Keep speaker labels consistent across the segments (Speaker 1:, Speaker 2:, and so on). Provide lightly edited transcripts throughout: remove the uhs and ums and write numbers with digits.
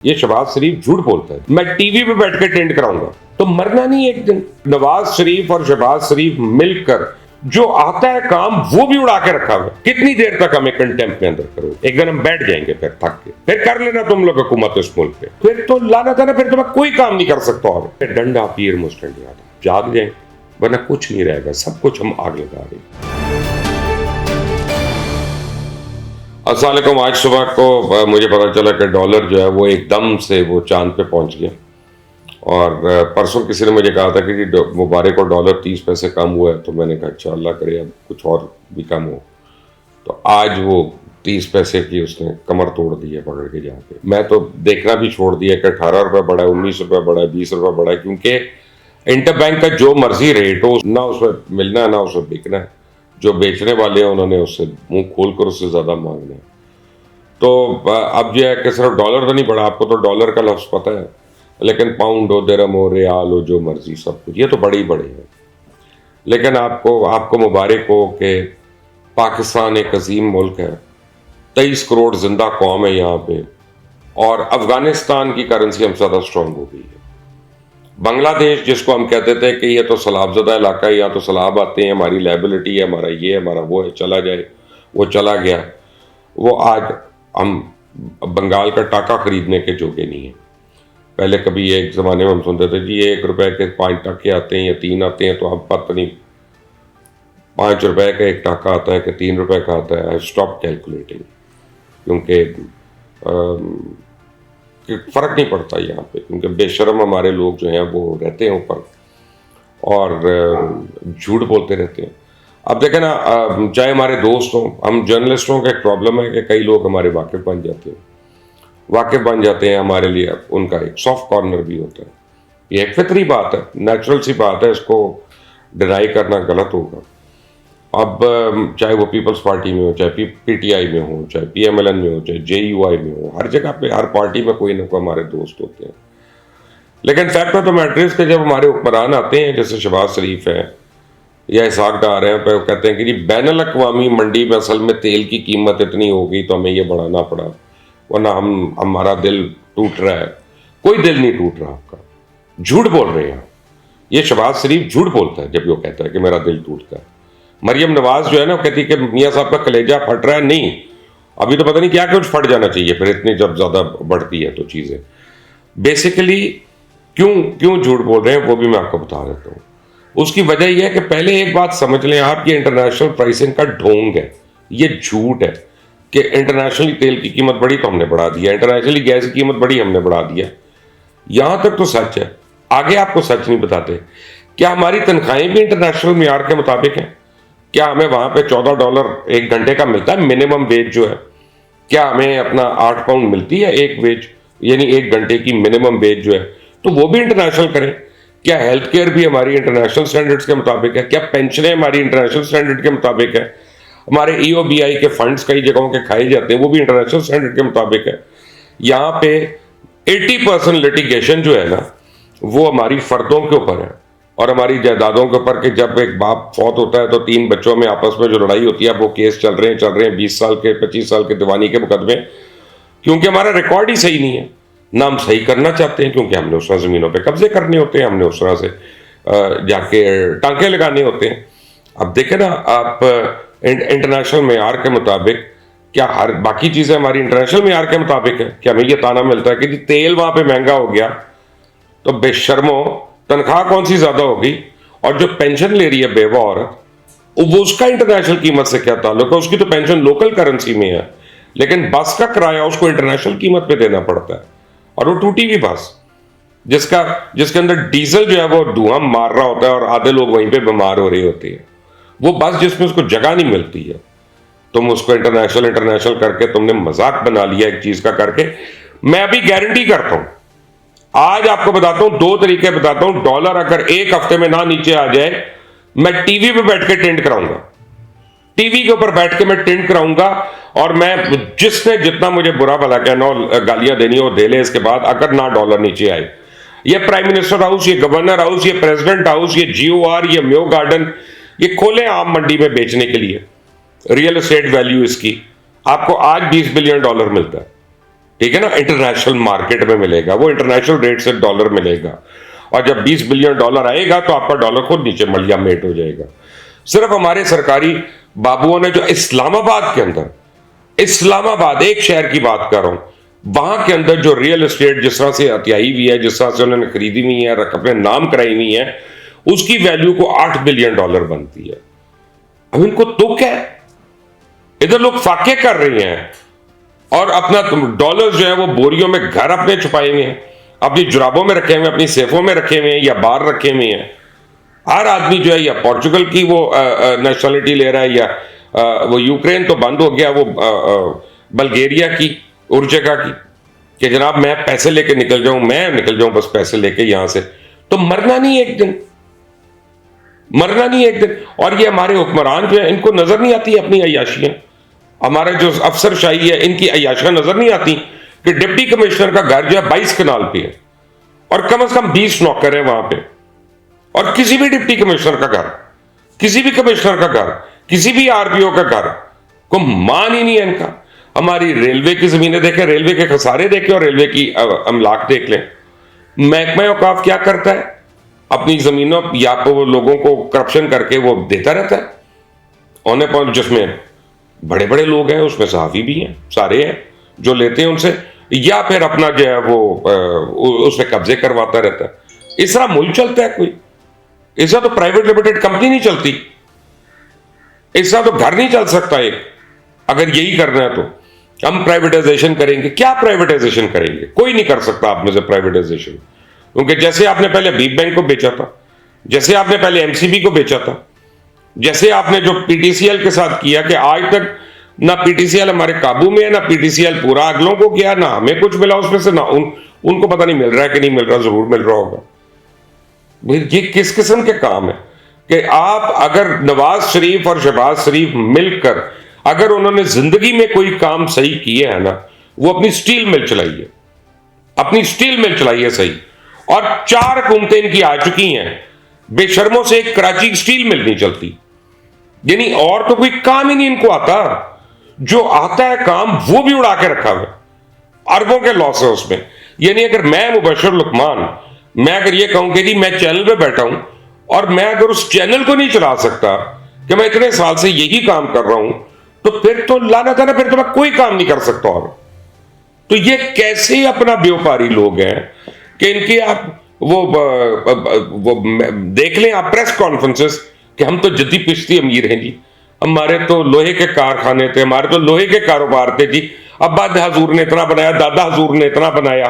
Speaker 1: ये शहबाज शरीफ झूठ बोलता है। मैं टीवी पे बैठ के टेंड कराऊंगा तो मरना नहीं एक दिन। नवाज शरीफ और शहबाज शरीफ मिलकर जो आता है काम वो भी उड़ा के रखा हुआ। कितनी देर तक हमें कंटेम्प्ट में अंदर करो? एक दिन हम बैठ जाएंगे फिर थक के, फिर कर लेना तुम लोग हुकूमत इस मुल्क पे, फिर तो लाना था ना, फिर तुम्हें कोई काम नहीं कर सकता। और डंडा पीर मुस्टंड याद जाग जाए, वरना कुछ नहीं रहेगा, सब कुछ हम आग लगा देंगे। अस्सलाम वालेकुम। आज सुबह को मुझे पता चला कि डॉलर जो है वो एकदम से वो चांद पे पहुंच गया। और परसों किसी ने मुझे कहा था कि जी मुबारक को डॉलर 30 पैसे कम हुआ है, तो मैंने कहा अच्छा अल्लाह करे अब कुछ और भी कम हो। तो आज वो 30 पैसे की उसने कमर तोड़ दी है पकड़ के जाके। मैं तो देखना भी छोड़ दिया कि 18 रुपये बढ़ा है, 19 रुपये बढ़ा है, 20 रुपये बढ़ा है, क्योंकि इंटर बैंक का जो मर्जी रेट हो ना उसमें मिलना है ना उसमें बिकना है। जो बेचने वाले हैं उन्होंने उससे मुंह खोल कर उससे ज़्यादा मांगना है। तो अब जो है कि सिर्फ डॉलर तो नहीं बढ़ा, आपको तो डॉलर का लफ्ज़ पता है, लेकिन पाउंड हो, दिरहम हो, रियाल हो, जो मर्जी सब कुछ ये तो बड़े ही बड़े हैं। लेकिन आपको मुबारक हो कि पाकिस्तान एक अजीम मुल्क है, 23 करोड़ जिंदा कौम है यहाँ पे, और अफगानिस्तान की करेंसी हमसे ज़्यादा स्ट्रांग हो गई है। बांग्लादेश जिसको हम कहते थे कि ये तो सैलाबज़दा इलाका है, यहाँ तो सैलाब आते हैं, हमारी लाइबिलिटी है, हमारा ये है, हमारा वो है, चला जाए, वो चला गया। वो आज हम बंगाल का टाका खरीदने के जोगे नहीं है। पहले कभी एक ज़माने में हम सुनते थे जी 1 रुपए के 5 टाके आते हैं या 3 आते हैं, तो अब पता नहीं 5 रुपए का एक टाका आता है कि 3 रुपए का आता है। आई स्टॉप कैलकुलेटिंग, क्योंकि फ़र्क नहीं पड़ता यहाँ पे, क्योंकि बेशर्म हमारे लोग जो हैं वो रहते हैं ऊपर और झूठ बोलते रहते हैं। अब देखें ना, चाहे हमारे दोस्त हों, हम जर्नलिस्टों का एक प्रॉब्लम है कि कई लोग हमारे वाकिफ़ बन जाते हैं, हमारे लिए उनका एक सॉफ्ट कॉर्नर भी होता है। ये एक फितरी बात है, नेचुरल सी बात है, इसको डिनाई करना गलत होगा। अब चाहे वो पीपल्स पार्टी में हो, चाहे पीटीआई में हो, चाहे पीएमएलएन में हो, चाहे जेयूआई में हो, हर जगह पे हर पार्टी में कोई ना कोई हमारे दोस्त होते हैं। लेकिन fact of the matter is कि जब हमारे हुक्मरान आते हैं, जैसे शहबाज शरीफ है या इसहाक डार हैं, पर कहते हैं कि जी बैनुल अक़वामी मंडी में असल में तेल की कीमत इतनी हो गई तो हमें ये बढ़ाना पड़ा, वरना हमारा दिल टूट रहा है। कोई दिल नहीं टूट रहा आपका, झूठ बोल रहे हैं। ये शहबाज शरीफ झूठ बोलता है जब वो कहता है कि मेरा दिल टूटता है। मरियम नवाज जो है ना, वो कहती है कि मियाँ साहब का कलेजा फट रहा है। नहीं, अभी तो पता नहीं क्या कुछ फट जाना चाहिए फिर, इतनी जब ज़्यादा बढ़ती है तो चीज़ें। बेसिकली क्यों झूठ बोल रहे हैं वो भी मैं आपको बता देता हूँ। उसकी वजह यह है कि पहले एक बात समझ लें आप, ये इंटरनेशनल प्राइसिंग का ढोंग है, ये झूठ है कि इंटरनेशनली तेल की कीमत बढ़ी तो हमने बढ़ा दिया, इंटरनेशनली गैस की कीमत बढ़ी हमने बढ़ा दिया। यहाँ तक तो सच है, आगे आपको सच नहीं बताते। क्या हमारी तनख्वाहें भी इंटरनेशनल मियार के मुताबिक हैं? क्या हमें वहाँ पे $14 एक घंटे का मिलता है मिनिमम वेज जो है? क्या हमें अपना 8 पाउंड मिलती है एक वेज, यानी एक घंटे की मिनिमम वेज जो है? तो वो भी इंटरनेशनल करें। क्या हेल्थ केयर भी हमारी इंटरनेशनल स्टैंडर्ड्स के मुताबिक है? क्या पेंशनें हमारी इंटरनेशनल स्टैंडर्ड के मुताबिक है? हमारे EOBI के फंड्स कई जगहों के खाए जाते हैं, वो भी इंटरनेशनल स्टैंडर्ड के मुताबिक है। यहाँ पे 80% लिटिगेशन जो है ना, वो हमारी फर्दों के ऊपर है और हमारी जायदादों के ऊपर, कि जब एक बाप फौत होता है तो 3 बच्चों में आपस में जो लड़ाई होती है, वो केस चल रहे हैं 20 साल के 25 साल के दीवानी के मुकदमे, क्योंकि हमारा रिकॉर्ड ही सही नहीं है ना। हम सही करना चाहते हैं क्योंकि हमने उस तरह ज़मीनों पे कब्जे करने होते हैं, हमने उस तरह से जाके टांके लगाने होते हैं। अब देखें ना आप, इंटरनेशनल मेयार के मुताबिक क्या हर बाकी चीज़ें हमारी इंटरनेशनल मेयार के मुताबिक है? कि हमें ये ताना मिलता है कि जी तेल वहाँ पे महंगा हो गया तो बेशर्मो तनख्वाह कौन सी ज़्यादा होगी, और जो पेंशन ले रही है बेवा औरत, वो उसका इंटरनेशनल कीमत से क्या ताल्लुक है? उसकी तो पेंशन लोकल करेंसी में है, लेकिन बस का किराया उसको इंटरनेशनल कीमत पे देना पड़ता है। और वो टूटी हुई बस जिसके अंदर डीजल जो है वो धुआं मार रहा होता है और आधे लोग वहीं पे बीमार हो रहे होते हैं। वो बस जिसमें उसको जगह नहीं मिलती है, तुम उसको इंटरनेशनल करके तुमने मजाक बना लिया एक चीज का करके। मैं अभी गारंटी करता हूं, आज आपको बताता हूं, 2 तरीके बताता हूं। डॉलर अगर एक हफ्ते में ना नीचे आ जाए, मैं टीवी पे बैठ के टेंड कराऊंगा, टीवी के ऊपर बैठ के मैं टेंड कराऊंगा, और मैं जिसने जितना मुझे बुरा भला कहना और गालियां देनी हो दे ले। इसके बाद अगर ना डॉलर नीचे आए, ये प्राइम मिनिस्टर हाउस, ये गवर्नर हाउस, ये प्रेसिडेंट हाउस, ये GOR, ये म्यो गार्डन, ये खोले आम मंडी में बेचने के लिए। रियल एस्टेट वैल्यू इसकी आपको आज $20 बिलियन मिलता है। ठीक है ना, इंटरनेशनल मार्केट में मिलेगा, वो इंटरनेशनल रेट से डॉलर मिलेगा। और जब 20 बिलियन डॉलर आएगा तो आपका डॉलर खुद नीचे मलिया मेट हो जाएगा। सिर्फ हमारे सरकारी बाबुओं ने जो इस्लामाबाद के अंदर, इस्लामाबाद एक शहर की बात कर रहा हूं, वहां के अंदर जो रियल एस्टेट जिस तरह से हथियाई हुई है, जिस तरह से उन्होंने खरीदी हुई है, अपने नाम कराई हुई है, उसकी वैल्यू को 8 बिलियन डॉलर बनती है। अब इनको तुक है, इधर लोग फाके कर रहे हैं और अपना डॉलर जो है वो बोरियों में घर अपने छुपाए हुए हैं, अपनी जुराबों में रखे हुए हैं, अपनी सेफों में रखे हुए हैं या बाहर रखे हुए हैं। हर आदमी जो है या पोर्चुगल की वो नेशनलिटी ले रहा है, या वो यूक्रेन तो बंद हो गया, वो बल्गेरिया की उर्जेका की, कि जनाब मैं पैसे लेके निकल जाऊं, मैं निकल जाऊं बस पैसे लेके यहां से। तो मरना नहीं एक दिन, मरना नहीं एक दिन। और ये हमारे हुक्मरान जो है इनको नजर नहीं आती अपनी अय्याशियां, हमारे जो अफसरशाही है इनकी अय्याशियां नजर नहीं आती कि डिप्टी कमिश्नर का घर जो है 22 कनाल पे है और कम से कम 20 नौकर है वहां पे, और किसी भी डिप्टी कमिश्नर का घर, किसी भी कमिश्नर का घर, किसी भी आरपीओ का घर को मान ही नहीं है इनका। हमारी रेलवे की जमीनें देखें, रेलवे के खसारे देखें और रेलवे की अमलाक देख लें। महकमा औकाफ क्या करता है, अपनी जमीनों या तो वो लोगों को करप्शन करके वो देता रहता है औने पर, जिसमें बड़े बड़े लोग हैं, उसमें सहाफी भी हैं, सारे हैं जो लेते हैं उनसे, या फिर अपना जो है वो उसमें कब्जे करवाता रहता है। इस तरह मुल्क चलता है कोई? इस तरह तो प्राइवेट लिमिटेड कंपनी नहीं चलती, इस तरह तो घर नहीं चल सकता एक। अगर यही करना है तो हम प्राइवेटाइजेशन करेंगे, क्या प्राइवेटाइजेशन करेंगे? कोई नहीं कर सकता आप में से प्राइवेटाइजेशन, क्योंकि जैसे आपने पहले बीप बैंक को बेचा था, जैसे आपने पहले एमसीबी को बेचा था, जैसे आपने जो पीटीसीएल के साथ किया, कि आज तक ना पीटीसीएल हमारे काबू में है, ना पीटीसीएल पूरा अगलों को किया, ना हमें कुछ मिला उसमें से, ना उनको पता नहीं मिल रहा है कि नहीं मिल रहा, जरूर मिल रहा होगा। ये किस किस्म के काम है कि आप अगर नवाज शरीफ और शहबाज शरीफ मिलकर अगर उन्होंने जिंदगी में कोई काम सही किए है ना, वो अपनी स्टील मिल चलाई है, अपनी स्टील मिल चलाई है सही, और 4 हुकूमतें इनकी आ चुकी हैं, बेशर्मों से एक कराची स्टील मिल नहीं चलती, यानी और तो कोई काम ही नहीं इनको आता, जो आता है काम वो भी उड़ा के रखा हुआ, अरबों के लॉस है उसमें। यानी अगर मैं मुबशर लुकमान, मैं अगर ये कहूं कि जी मैं चैनल पे बैठा हूं और मैं अगर उस चैनल को नहीं चला सकता कि मैं इतने साल से यही काम कर रहा हूं, तो फिर तो लानत है ना, फिर तो मैं कोई काम नहीं कर सकता। और तो ये कैसे अपना व्यापारी लोग हैं कि इनके आप वो देख लें आप प्रेस कॉन्फ्रेंसेस कि हम तो जद्दी पिश्ती अमीर हैं जी, हमारे तो लोहे के कारखाने थे, हमारे तो लोहे के कारोबार थे जी, अब्बा हजूर ने इतना बनाया, दादा हजूर ने इतना बनाया,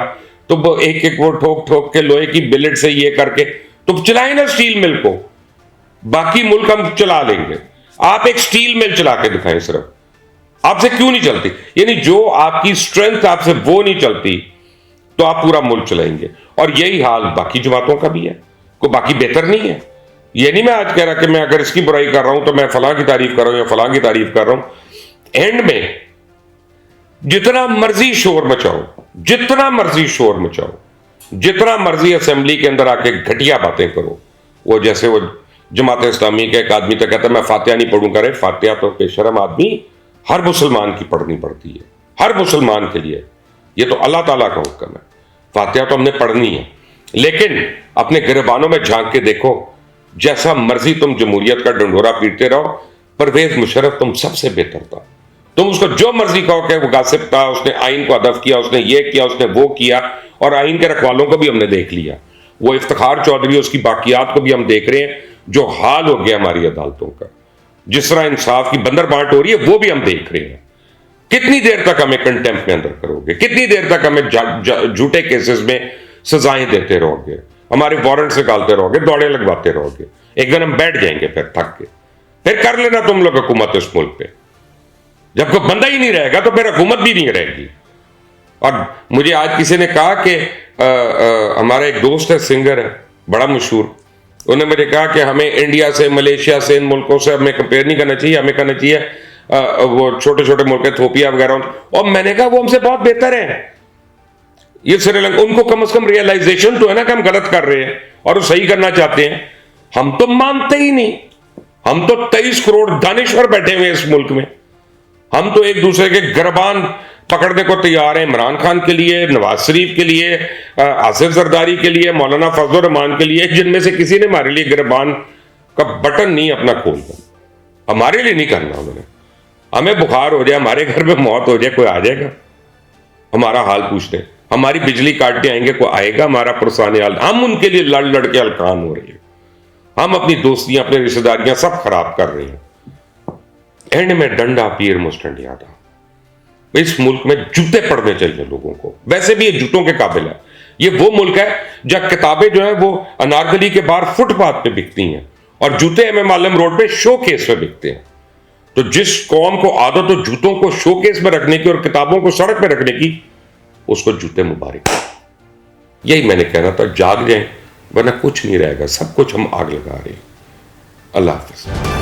Speaker 1: तो वो एक एक वो ठोक ठोक के लोहे की बिलेट से ये करके तो चलाए ना स्टील मिल को, बाकी मुल्क हम चला लेंगे, आप एक स्टील मिल चला के दिखाएं सिर्फ, आपसे क्यों नहीं चलती? यानी जो आपकी स्ट्रेंथ आपसे वो नहीं चलती तो आप पूरा मुल्क चलाएंगे। और यही हाल बाकी जमातों का भी है, कोई बाकी बेहतर नहीं है। ये नहीं मैं आज कह रहा कि मैं अगर इसकी बुराई कर रहा हूं तो मैं फलां की तारीफ कर रहा हूं या फलां की तारीफ कर रहा हूं। एंड में जितना मर्जी शोर मचाओ, जितना मर्जी शोर मचाओ, जितना मर्जी असेंबली के अंदर आके घटिया बातें करो, वो जैसे वो जमात इस्लामी के एक आदमी तो कहता है मैं फातिहा नहीं पढ़ूंगा, रे फातिहा तो बेशरम आदमी हर मुसलमान की पढ़नी पड़ती है, हर मुसलमान के लिए, ये तो अल्लाह ताला का हुक्म है, फातिहा तो हमने पढ़नी है। लेकिन अपने गिरबानों में झांक के देखो, जैसा मर्जी तुम जमहूरियत का डंडोरा पीटते रहो, परवेज मुशर्रफ तुम सबसे बेहतर था, तुम उसको जो मर्जी कहो कि वो गासिब था, उसने आइन को अदब किया, उसने ये किया, उसने वो किया, और आइन के रखवालों को भी हमने देख लिया, वो इफ्तिखार चौधरी उसकी बाकियात को भी हम देख रहे हैं, जो हाल हो गया हमारी अदालतों का, जिस तरह इंसाफ की बंदर बांट हो रही है वो भी हम देख रहे हैं। कितनी देर तक हमें कंटेम्प्ट में अंदर करोगे? कितनी देर तक हमें झूठे केसेस में सजाएं देते रहोगे? हमारे वारंट निकालते रहोगे, दौड़े लगवाते रहोगे? एक दिन हम बैठ जाएंगे फिर थक के, फिर कर लेना तुम लोग हुकूमत इस मुल्क पे। जब कोई बंदा ही नहीं रहेगा तो फिर हुकूमत भी नहीं रहेगी। और मुझे आज किसी ने कहा कि हमारा एक दोस्त है, सिंगर है बड़ा मशहूर, उन्होंने मुझे कहा कि हमें इंडिया से, मलेशिया से, इन मुल्कों से हमें कंपेयर नहीं करना चाहिए, हमें करना चाहिए वो छोटे छोटे मुल्क इथियोपिया वगैरह। और मैंने कहा वो हमसे बहुत बेहतर है, ये श्रीलंका, उनको कम से कम रियलाइजेशन तो है ना कि हम गलत कर रहे हैं और वो सही करना चाहते हैं। हम तो मानते ही नहीं, हम तो 23 करोड़ दानिश्वर बैठे हुए हैं इस मुल्क में, हम तो एक दूसरे के गिरबान पकड़ने को तैयार है इमरान खान के लिए, नवाज शरीफ के लिए, आसिफ जरदारी के लिए, मौलाना फजलुर रहमान के लिए, जिनमें से किसी ने हमारे लिए गिरबान का बटन नहीं अपना खोलना, हमारे लिए नहीं करना उन्होंने। हमें बुखार हो जाए, हमारे घर में मौत हो जाए, कोई आ जाएगा हमारा हाल पूछने? हमारी बिजली काटने आएंगे, कोई आएगा हमारा पुरसाने हाल? हम उनके लिए लड़ लड़ के हलकान हो रही है, हम अपनी दोस्तियां, अपनी रिश्तेदारियां सब खराब कर रहे हैं। एंड में डंडा पीर मुस्टंडिया था। इस मुल्क में जूते पड़ने चाहिए लोगों को, वैसे भी ये जूतों के काबिल है। ये वो मुल्क है जहां किताबें जो है वो अनारकली के बाहर फुटपाथ पे बिकती हैं और जूते एमएम आलम रोड पे शोकेस पे बिकते हैं। तो जिस कौम को आदत हो जूतों को शोकेस में रखने की और किताबों को सड़क पे रखने की, उसको जूते मुबारक। यही मैंने कहना था, जाग जाएं वरना कुछ नहीं रहेगा, सब कुछ हम आग लगा रहे हैं। अल्लाह हाफिज।